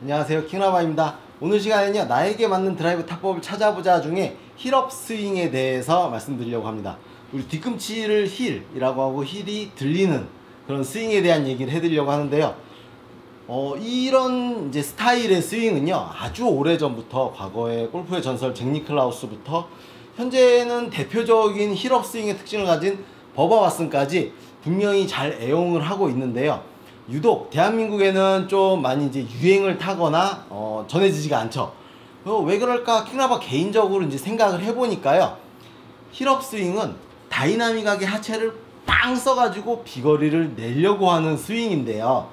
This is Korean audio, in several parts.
안녕하세요, 킹라바입니다. 오늘 시간에는요, 나에게 맞는 드라이브 타법을 찾아보자 중에 힐업 스윙에 대해서 말씀드리려고 합니다. 우리 뒤꿈치를 힐이라고 하고 힐이 들리는 그런 스윙에 대한 얘기를 해드리려고 하는데요. 이런 이제 스타일의 스윙은요, 아주 오래전부터 과거의 골프의 전설 잭 니클라우스부터 현재는 대표적인 힐업 스윙의 특징을 가진 버버 왓슨까지 분명히 잘 애용을 하고 있는데요. 유독 대한민국에는 좀 많이 이제 유행을 타거나 전해지지가 않죠. 왜 그럴까? 킹라바 개인적으로 이제 생각을 해보니까요, 힐업 스윙은 다이나믹하게 하체를 빵 써가지고 비거리를 내려고 하는 스윙인데요,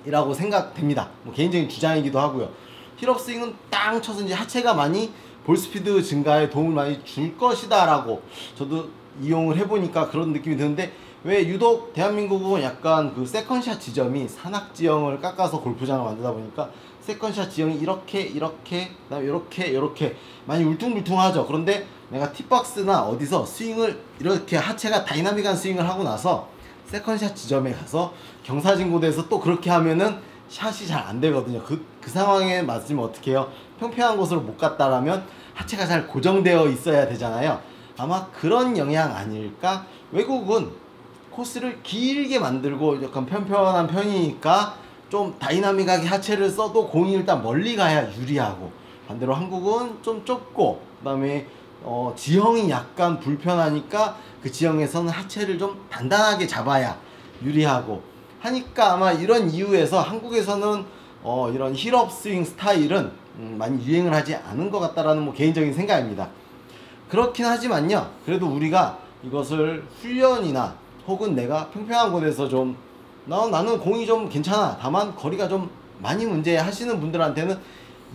이라고 생각됩니다. 뭐 개인적인 주장이기도 하고요. 힐업 스윙은 땅 쳐서 이제 하체가 많이 볼 스피드 증가에 도움을 많이 줄 것이다 라고 저도 이용을 해보니까 그런 느낌이 드는데, 왜 유독 대한민국은 약간 그 세컨샷 지점이 산악지형을 깎아서 골프장을 만들다 보니까 세컨샷 지형이 이렇게 그다음에 이렇게 많이 울퉁불퉁하죠. 그런데 내가 팁박스나 어디서 스윙을 이렇게 하체가 다이나믹한 스윙을 하고 나서 세컨샷 지점에 가서 경사진고대에서 또 그렇게 하면은 샷이 잘 안 되거든요. 그 상황에 맞으면 어떻게 해요? 평평한 곳으로 못 갔다라면 하체가 잘 고정되어 있어야 되잖아요. 아마 그런 영향 아닐까? 외국은 코스를 길게 만들고 약간 편편한 편이니까 좀 다이나믹하게 하체를 써도 공이 일단 멀리 가야 유리하고, 반대로 한국은 좀 좁고 그 다음에 지형이 약간 불편하니까 그 지형에서는 하체를 좀 단단하게 잡아야 유리하고 하니까 아마 이런 이유에서 한국에서는 이런 힐업 스윙 스타일은 많이 유행을 하지 않은 것 같다라는 뭐 개인적인 생각입니다. 그렇긴 하지만요, 그래도 우리가 이것을 훈련이나 혹은 내가 평평한 곳에서 좀 나는 공이 좀 괜찮아, 다만 거리가 좀 많이 문제 하시는 분들한테는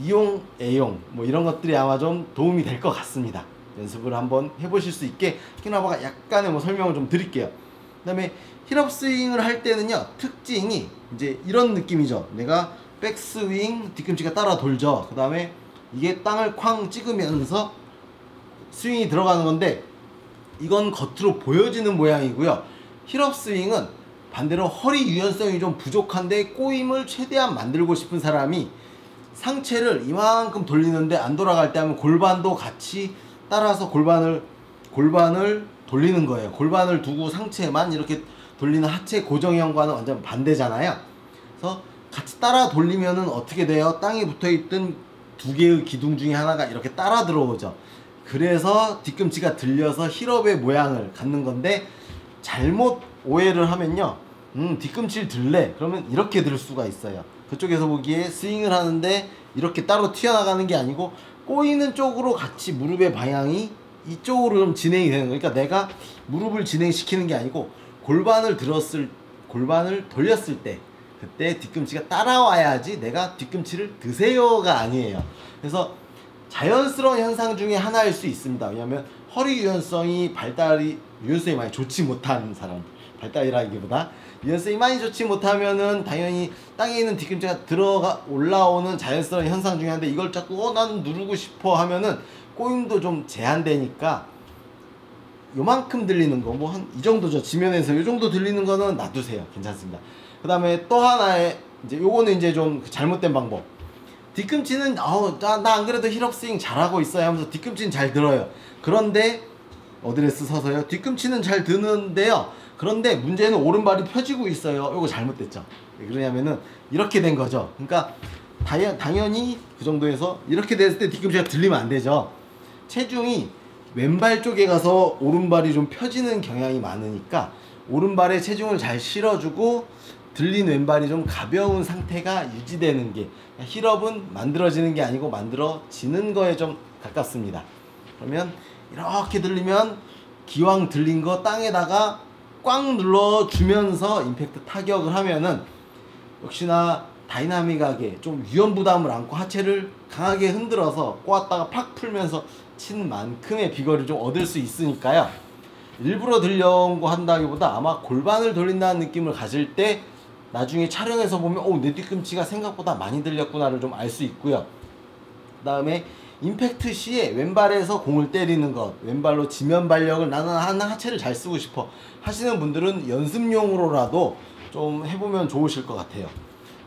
이용, 애용 뭐 이런 것들이 아마 좀 도움이 될 것 같습니다. 연습을 한번 해보실 수 있게 킹라바가 약간의 뭐 설명을 좀 드릴게요. 그 다음에 힐업 스윙을 할 때는요, 특징이 이제 이런 느낌이죠. 내가 백스윙, 뒤꿈치가 따라 돌죠. 그 다음에 이게 땅을 쾅 찍으면서 스윙이 들어가는 건데, 이건 겉으로 보여지는 모양이고요. 힐업 스윙은 반대로 허리 유연성이 좀 부족한데 꼬임을 최대한 만들고 싶은 사람이 상체를 이만큼 돌리는데 안 돌아갈 때 하면 골반도 같이 따라서 골반을 돌리는 거예요. 골반을 두고 상체만 이렇게 돌리는 하체 고정형과는 완전 반대잖아요. 그래서 같이 따라 돌리면은 어떻게 돼요? 땅에 붙어있던 두 개의 기둥 중에 하나가 이렇게 따라 들어오죠. 그래서 뒤꿈치가 들려서 힐업의 모양을 갖는 건데, 잘못 오해를 하면요, 뒤꿈치를 들래 그러면 이렇게 들 수가 있어요. 그쪽에서 보기에 스윙을 하는데 이렇게 따로 튀어나가는 게 아니고 꼬이는 쪽으로 같이 무릎의 방향이 이쪽으로 좀 진행이 되는 거예요. 그러니까 내가 무릎을 진행시키는 게 아니고 골반을 돌렸을 때 그때 뒤꿈치가 따라와야지 내가 뒤꿈치를 드세요가 아니에요. 그래서 자연스러운 현상 중에 하나일 수 있습니다. 왜냐하면 허리 유연성이 많이 좋지 못한 사람, 발달이라기보다 유연성이 많이 좋지 못하면은 당연히 땅에 있는 뒤꿈치가 올라오는 자연스러운 현상 중에 하나인데, 이걸 자꾸 난 누르고 싶어 하면은 꼬임도 좀 제한되니까 요만큼 들리는 거, 뭐 한 이 정도죠. 지면에서 요 정도 들리는 거는 놔두세요. 괜찮습니다. 그 다음에 또 하나의 이제 요거는 이제 좀 잘못된 방법. 뒤꿈치는 나 안 그래도 힐업 스윙 잘하고 있어요 하면서 뒤꿈치는 잘 들어요. 그런데 어드레스 서서요, 뒤꿈치는 잘 드는데요, 그런데 문제는 오른발이 펴지고 있어요. 이거 잘못됐죠. 왜 그러냐면은 이렇게 된 거죠. 그러니까 당연히 그 정도에서 이렇게 됐을 때 뒤꿈치가 들리면 안 되죠. 체중이 왼발 쪽에 가서 오른발이 좀 펴지는 경향이 많으니까 오른발에 체중을 잘 실어주고 들린 왼발이 좀 가벼운 상태가 유지되는 게, 힐업은 만들어지는 게 아니고 만들어지는 거에 좀 가깝습니다. 그러면 이렇게 들리면 기왕 들린 거 땅에다가 꽉 눌러주면서 임팩트 타격을 하면은 역시나 다이나믹하게 좀 위험 부담을 안고 하체를 강하게 흔들어서 꼬았다가 팍 풀면서 치는 만큼의 비거리를 좀 얻을 수 있으니까요. 일부러 들려온 거 한다기보다 아마 골반을 돌린다는 느낌을 가질 때 나중에 촬영해서 보면 내 뒤꿈치가 생각보다 많이 들렸구나를 좀 알 수 있고요. 그 다음에 임팩트 시에 왼발에서 공을 때리는 것, 왼발로 지면 발력을 나는 하체를 잘 쓰고 싶어 하시는 분들은 연습용으로라도 좀 해보면 좋으실 것 같아요.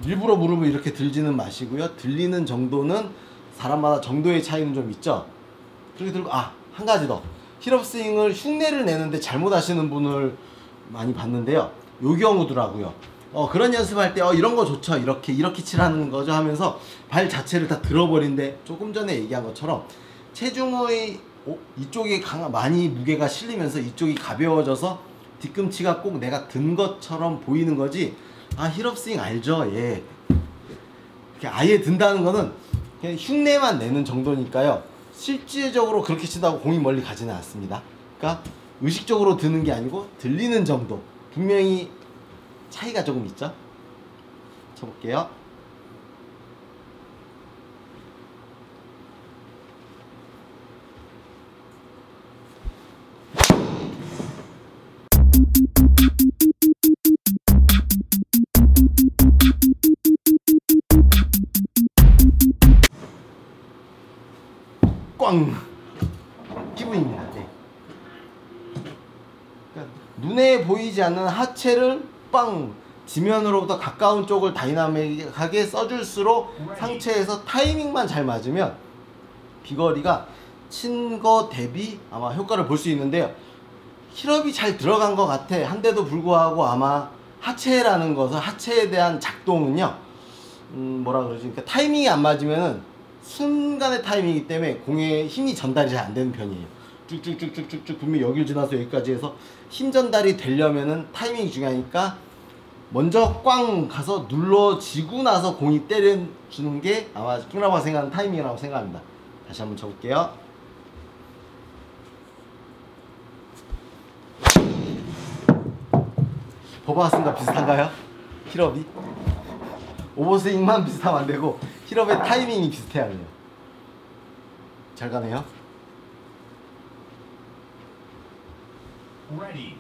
일부러 무릎을 이렇게 들지는 마시고요. 들리는 정도는 사람마다 정도의 차이는 좀 있죠. 그렇게 들고 한 가지 더. 힐업 스윙을 흉내를 내는데 잘못 하시는 분을 많이 봤는데요. 요 경우더라고요. 그런 연습할 때 이런 거 좋죠. 이렇게 칠하는 거죠 하면서 발 자체를 다 들어버린데 조금 전에 얘기한 것처럼 체중의 이쪽이 많이 무게가 실리면서 이쪽이 가벼워져서 뒤꿈치가 꼭 내가 든 것처럼 보이는 거지. 힐업 스윙 알죠? 예. 이렇게 아예 든다는 거는 그냥 흉내만 내는 정도니까요. 실질적으로 그렇게 친다고 공이 멀리 가지는 않습니다. 그러니까 의식적으로 드는 게 아니고 들리는 정도. 분명히 차이가 조금 있죠. 쳐볼게요. 꽝! 기분입니다. 네. 그러니까 눈에 보이지 않는 하체를 빵! 지면으로부터 가까운 쪽을 다이나믹하게 써줄수록 상체에서 타이밍만 잘 맞으면 비거리가 친 거 대비 아마 효과를 볼 수 있는데요. 힐업이 잘 들어간 것 같아 한데도 불구하고 아마 하체라는 것은 하체에 대한 작동은요, 뭐라 그러지? 그러니까 타이밍이 안 맞으면은 순간의 타이밍이기 때문에 공에 힘이 전달이 잘 안 되는 편이에요. 쭉쭉쭉쭉쭉 분명히 여길 지나서 여기까지 해서 힘 전달이 되려면은 타이밍이 중요하니까 먼저 꽝 가서 눌러지고 나서 공이 때려주는 게 아마 킹라바가 생각하는 타이밍이라고 생각합니다. 다시 한번 쳐볼게요. 버바스인가 비슷한가요? 힐업이? 오버스윙만 비슷하면 안 되고 힐업의 타이밍이 비슷해야 해요. 잘 가네요. Ready.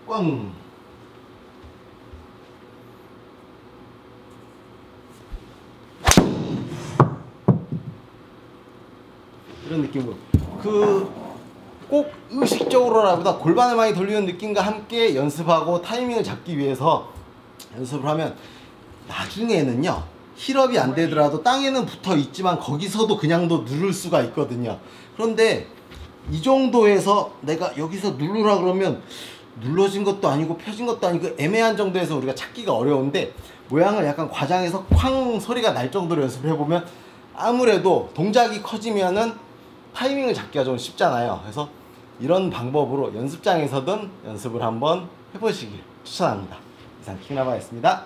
꽝. 이런 느낌으로 꼭 의식적으로라보다 골반을 많이 돌리는 느낌과 함께 연습하고 타이밍을 잡기 위해서 연습을 하면 나중에는요, 힐업이 안 되더라도 땅에는 붙어 있지만 거기서도 그냥도 누를 수가 있거든요. 그런데 이 정도에서 내가 여기서 누르라 그러면 눌러진 것도 아니고 펴진 것도 아니고 애매한 정도에서 우리가 찾기가 어려운데, 모양을 약간 과장해서 쾅 소리가 날 정도로 연습을 해보면 아무래도 동작이 커지면은 타이밍을 잡기가 좀 쉽잖아요. 그래서 이런 방법으로 연습장에서든 연습을 한번 해보시길 추천합니다. 이상 킹라바였습니다.